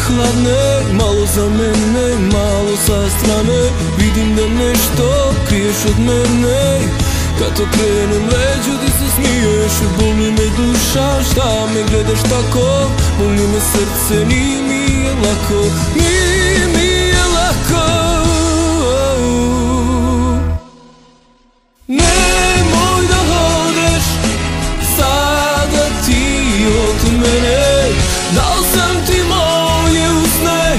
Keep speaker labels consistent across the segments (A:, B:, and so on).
A: hladne, malo za mene, malo sa strane. Vidim da nešto kriješ od mene. Kad okrenem leđu ti se smiješ. Boli me duša, šta me gledaš tako? Boli me srce, nije mi je lako. Nije mi je lako. Nemoj da odeš sada ti od mene. Dao sam ti moje usne,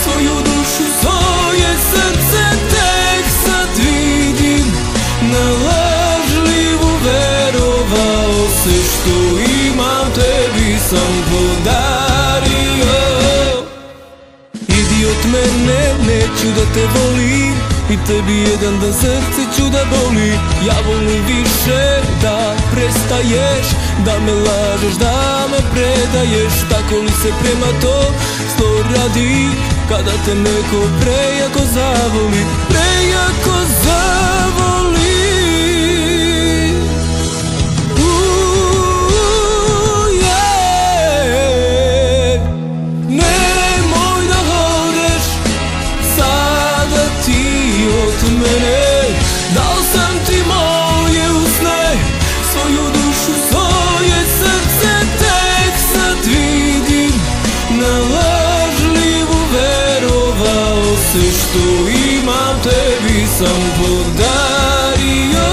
A: svoju dušu, svoje srce. Tek sad vidim, na lažljivu verovao se. Što imam tebi sam podario. Idi od mene, neću da te volim, i tebi jedan dan srce ću da boli. Ja volim više da prestaješ, da me lažeš, da me predaješ. Tako li se prema to sto radi, kada te neko prejako zavoli, prejako zavoli. Nemoj da odeš sada ti od mene. Dao sam ti moje usne, svoju dušu, svoje srce. Tek sad vidim, na lažljivu verovao se. Što imam tebi sam podario.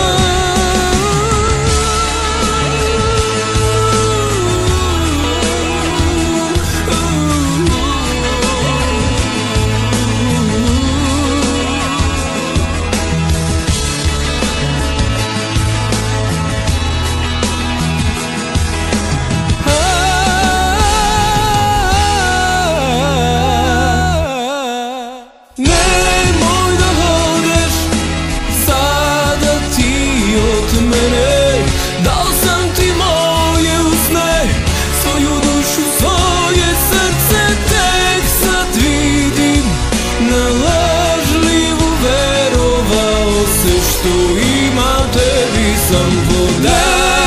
A: Nemoj da odeš sada ti od mene. Dao sam ti moje usne, svoju dušu, svoje srce. Tek sad vidim, na lažljivu verovao se. Što imam tebi sam podario.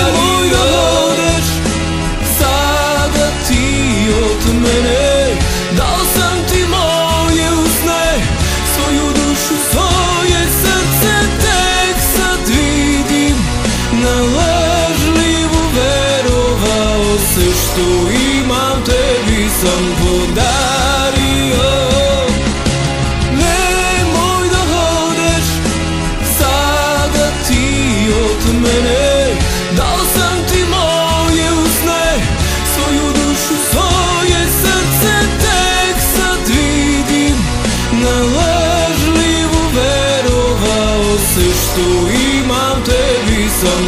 A: Nemoj da odeš sada ti od mene. Dao sam ti moje usne, svoju dušu, svoje srce. Tek sad vidim, na lažljivu verovao se. Što imam tebi sam podario. Nemoj da odeš sada ti od mene. Dao sam ti moje usne, svoju dušu, svoje srce. Tek sad vidim, na lažljivu verovao se. Što imam tebi sam